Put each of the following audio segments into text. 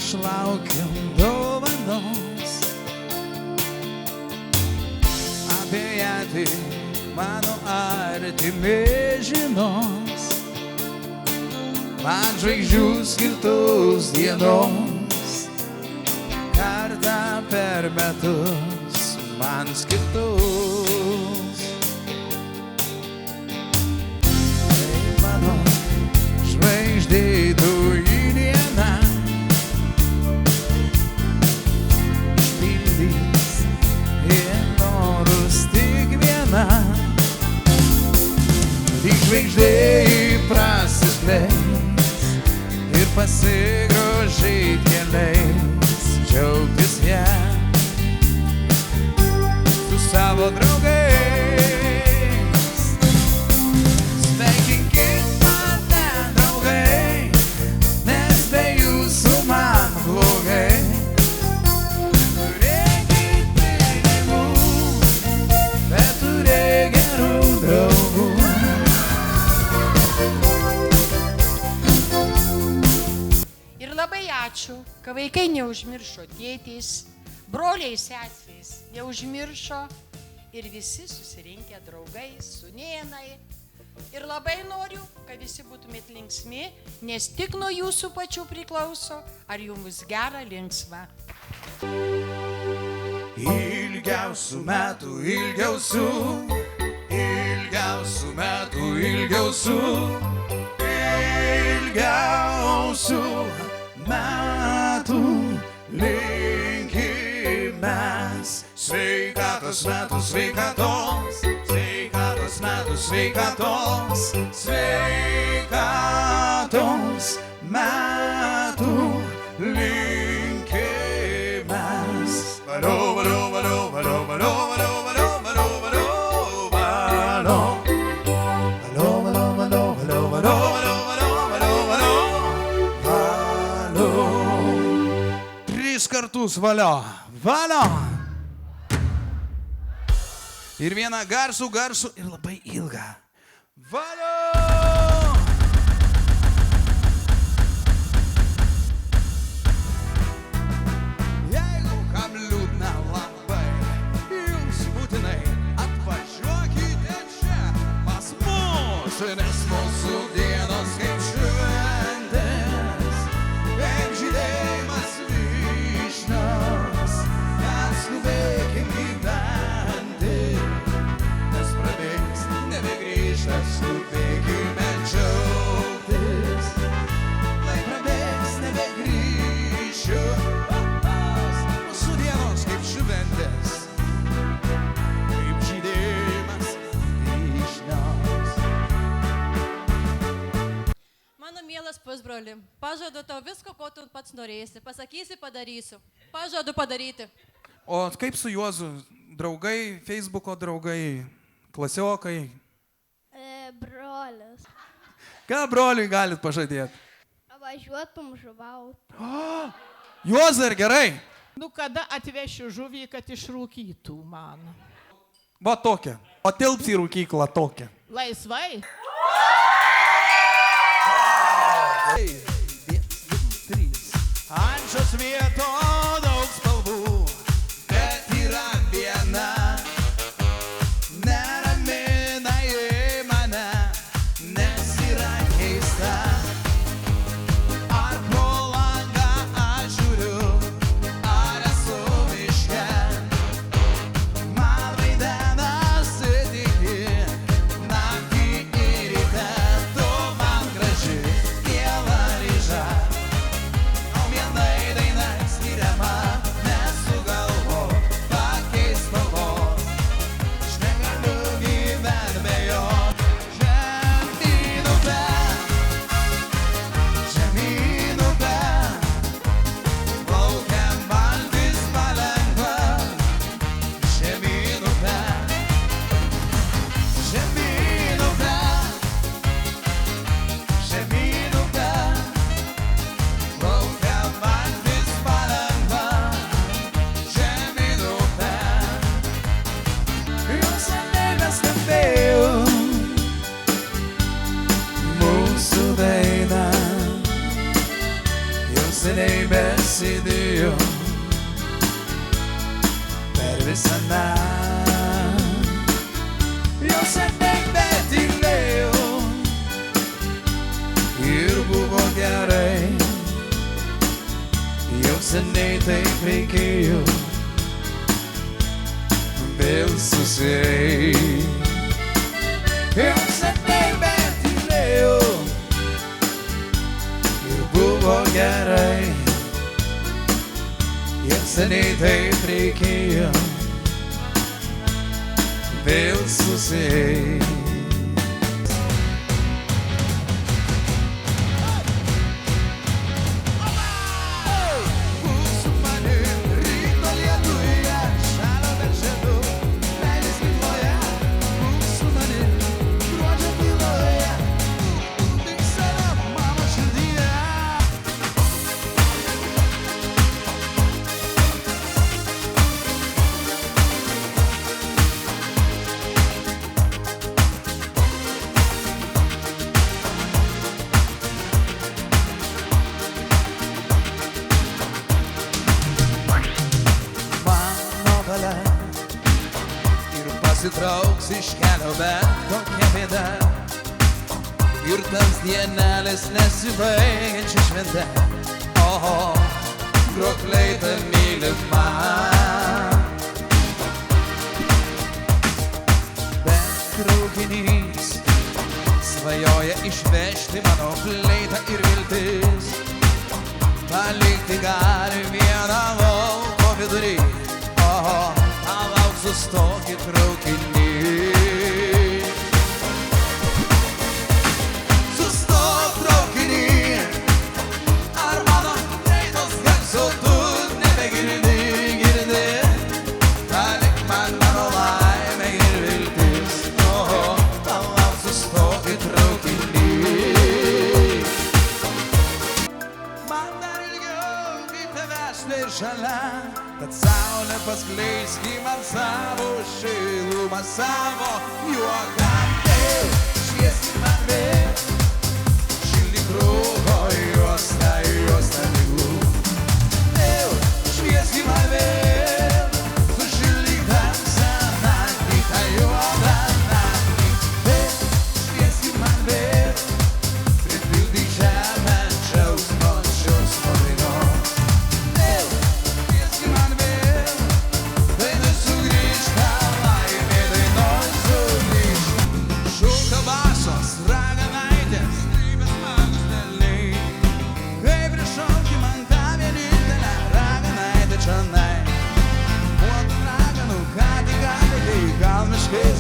aš laukiu dovanos. Apie ją tik mano artimi žinos. Man žvaigždžių skirtos dienos, kartą per metus man skirtos. Tai mano žvaigždė toji diena, išpildys ir norus tik viena. Tik žvaigždė prasileis ir pasigrožėt keliais, džiaugtis ją su savo draugais. Sveikinkit mane, draugai, nes be jūsų man blogai. Turėkit pinigų, bet turėk gerų draugų. Labai ačiū, kad vaikai neužmiršo tėtys, broliai sesės neužmiršo ir visi susirinkę draugai, sūnėnai. Ir labai noriu, kad visi būtumėt linksmi, nes tik nuo jūsų pačių priklauso, ar jums gera linksma. Ilgiausių metų, ilgiausių, ilgiausių metų, ilgiausių, ilgiausių metų linkimės. Sveikatos metų, sveikatos, sveikatos metų, sveikatos, sveikatos metų linkimės. Valio, valio, valio, valio, valio, valio, valio, valio, valio, valio. Valio, valio, valio, valio, valio, valio. Kartus valio, valio. Ir vieną garsų ir labai ilgą. Valio. Jeigu kam liūdna labai, jums būtinai atvažiuokite čia pas mus, nes mūsų dienos kaip šventės, kaip žydėjimas vyšnios, mes skubėkim gyventi, nes prabėgs nebegrįžta, skubėkime džiaugtis, lai prabėgs nebegrįšiu, mūsų dienos kaip šventės, kaip žydėjimas vyšnios. Mano mielas pusbroli, pažadu tau visko, ko tu pats norėsi. Pasakysi, padarysiu. Pažadu padaryti. O kaip su Juozu? Draugai, Facebooko draugai, klasiokai? Brolis. Ką broliui galit pažadėti? Važiuotum žuvaut. Juozai, ar gerai? Nu, kada atvešiu žuvį, kad išrūkytų man? Va tokia. O tilps į rūkyklą tokia. Laisvai? Ant šios vietos daug spalvų, Bet yra viena, neramina į mane, nes yra keista. Ar pro langą aš žiūriu, ar esu miške. Man vaidenas įtiki, naktį ir ryte, tu man graži, miela ryža. O vienai daina skiria. sėdėjo per visą naktį. Jau seniai betylėjo ir buvo gerai. Jau seniai taip reikėjo vėl susieit. Jau seniai betylėjo ir buvo gerai. Jau seniai taip reikėjo vėl susieit. Pasitrauks iš kelio bet kokia bėda ir tas dienelės nesibaigiančia švente. Oho, grokliai ta mylima, bet traukinys svajoja išvežti mano fleitą ir viltis. Palikti gali vieną lauko vidury. Oho, sustokit traukiny. Sustok traukiny. Ar mano fleitos garso tu nebegirdi? Palik man mano laimę ir viltis. Oho, palauk, sustokit traukiny. Man dar ilgiau kaip tavęs ir šalia, kad saulė paskleiski man savo šilumą, savo juoką. Šviesi man vėl, šildyk rūko juostą, juostą migų. Šviesi man vėl, sušildyk tamsą naktį, tą juodą naktį. Šviesi man vėl, pripildyk žemę džiaugsmo, džiaugsmo dainos.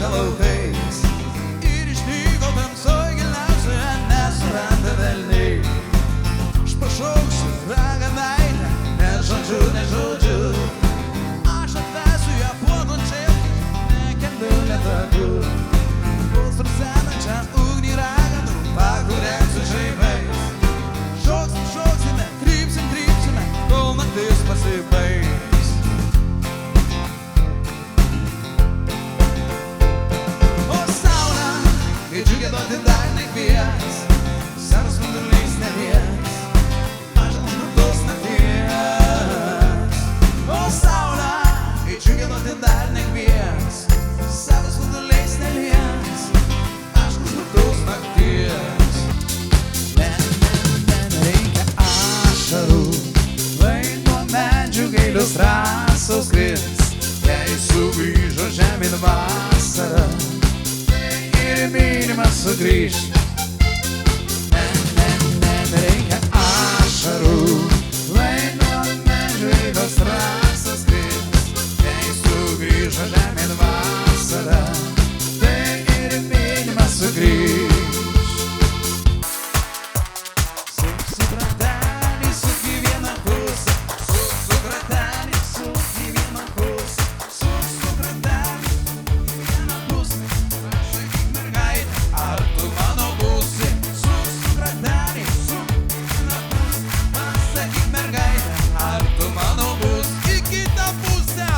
Laukais ir išnyko tamsoj giliausioje, nesuranda velniai. Aš pašauksiu raganaitę, ne žodžiu, ne žodžiu. Aš atvesiu ją puodančiai, nekeliu netaku. Bus rusenančią ugnį raganų, pakuriansiu žaibais. Šoksim, šoksime, krypsim, krypsime, kol naktis pasibaigs. Giedoti dar nekvies, savas vanduliais nelies, aš ant žmogaus nakties. O saulė, kai giedoti dar nekvies, savas vanduliais nelies, aš ant žmogaus nakties. Nereikia ašarų, lai nuo medžių gailios rasos kris, jei sugrįžo žemėn vasara. Ir mylimas sugrįž. Nereikia ašarų, lai nuo medžių gailios rasos kris, jei sugrįžo žemėn vasara, tai ir mylimas sugrįž. Suksi kratelį, suki vieną pusę, suksi kratelį, suki vieną pusę, suksi kratelį, vieną pusę. Ar tu mano būsi? Suksi kratelį, suki vieną pusę, pasakyk mergaitę, ar tu mano būsi į kitą pusę?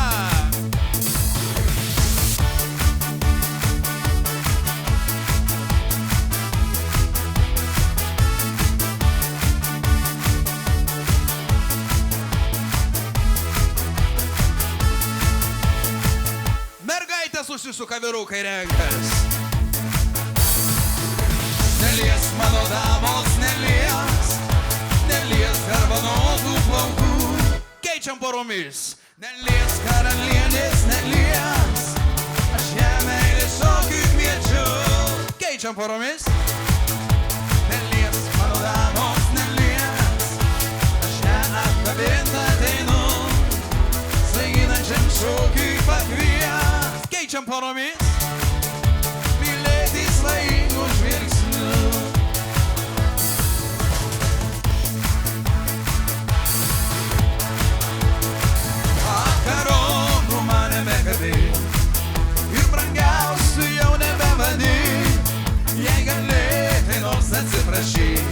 suka vyrukai renkas. Nelies mano damos, nelies garbanotų plaukų. Keičiam poromis. Nelies karalienės, nelies. Aš ją meilės šokiui kviečiu. Keičiam poromis. Nelies mano damos, nelies. Aš ją apkabintą ateinu. Svaiginančiam šokiui pakvies. Keičiam poromis. Mylėti svaigų žvilgsniu. Akaronų mane mekabi ir brangiausių jau nebevadi. Jei galėtai nors atsiprašyk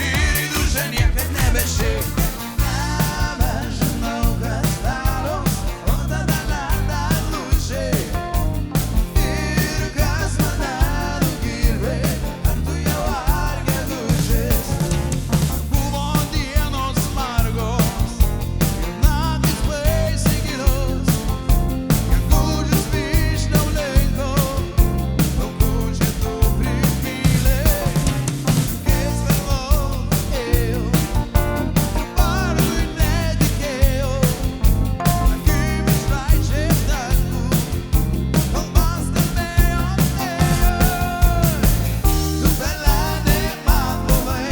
ir į dušą niekad nebešyk. Nebežinau, kas daros, o tada lenda lūžiai. Ir kas mane nugirvė, ar tu jau argė dušės. Buvo dienos margos ir naktis baisiai gilios. Gudžius vyšniau leiko, daug žiedų pripylė. Kis vėlau ėjo, pardui netikėjo. Akimis raičiai dangų, kalbas kalbėjo ėjo. Tu pelenė man buvai,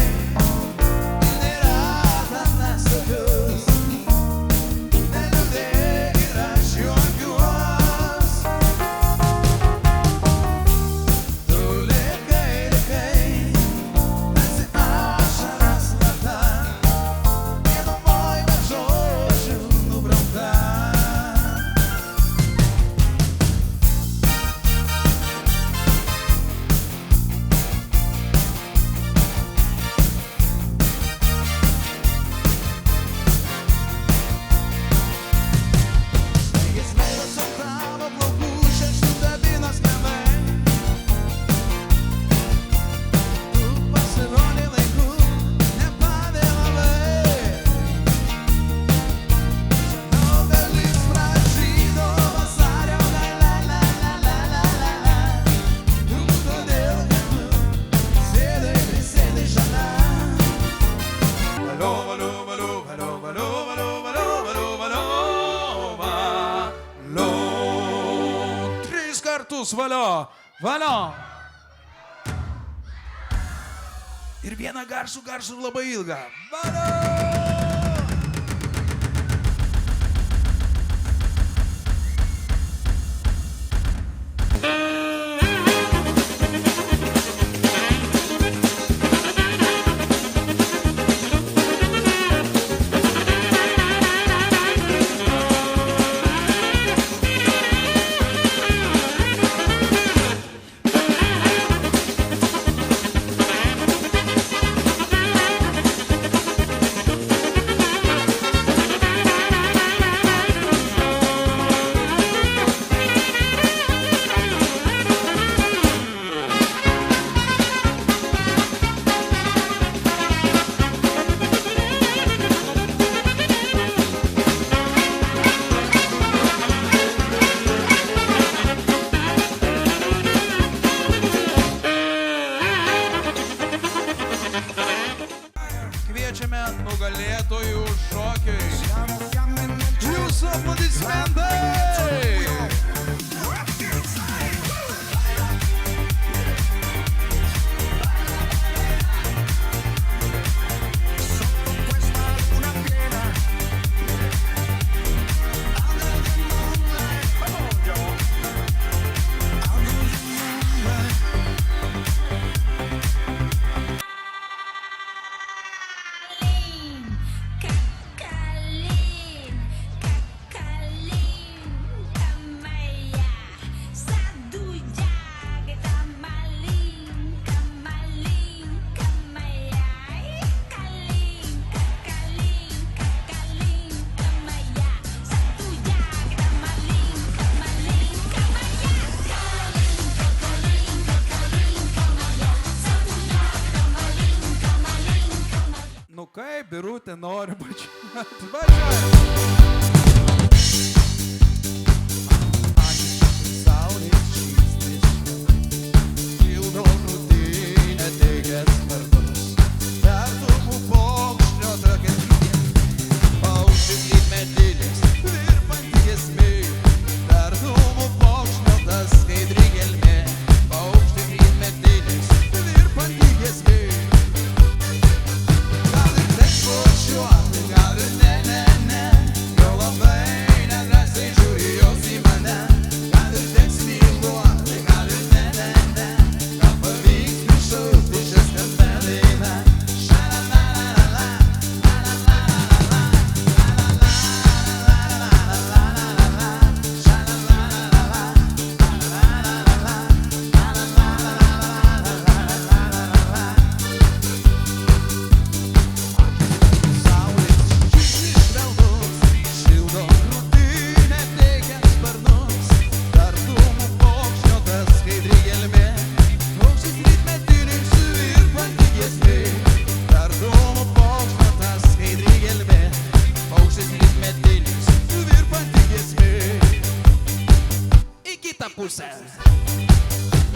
nėra tavęs tokios. Neliūdėk ir aš juokiuos. Tu likai, tarsi ašaras slapta, vienumoj be žodžių nubraukta. Snaigės veidas ant tavo plaukų, šeštų dabinos kremai. Tu pasirodei laiku, nepavėlavai. Daugelis pražydo vasario gale. Tu todėl, kad tu prisėdai šalia. Valio, valio, valio, valio, valio, valio, valio, valio, valio, valio. Tris kartus valio, valio. Ir vieną garsų labai ilgą. Valio. Kviečiame nugalėtojų šokiui. Jūsų aplodismentai! Kaip Birutė nori pačiuoti. Važiuoju.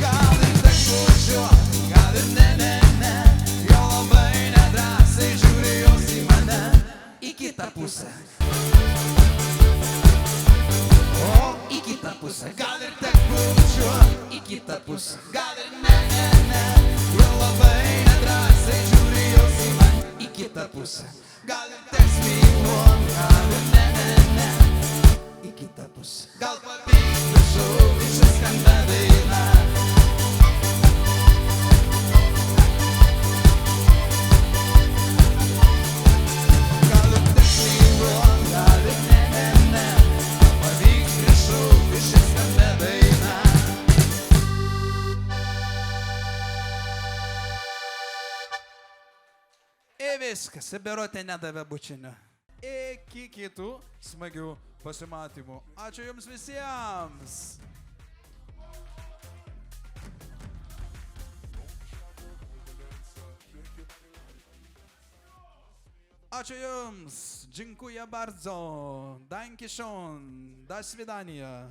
Gal ir taip bučiuot, gal ir ne. Jo labai nedrąsiai žiūri jos į mane, į kitą pusę. O į kitą pusę. Gal ir taip bučiuot, į kitą pusę. Gal ir ne. Jo labai nedrąsiai žiūri jos į mane, į kitą pusę. Gal ir teks myluot, gal ir ne. Į kitą pusę. Gal pavyks prišaukti šią skambę dainą. Gal ir teks myluot, gal ir ne. Pavyks prišaukti šią skambę dainą. Ir viskas, Birutė nedavė bučinio. Iki kitų smagių pasimatymų. Ačiū jums visiems. Ačiū jums. Dziękuję bardzo. Danke schön. Do svidania.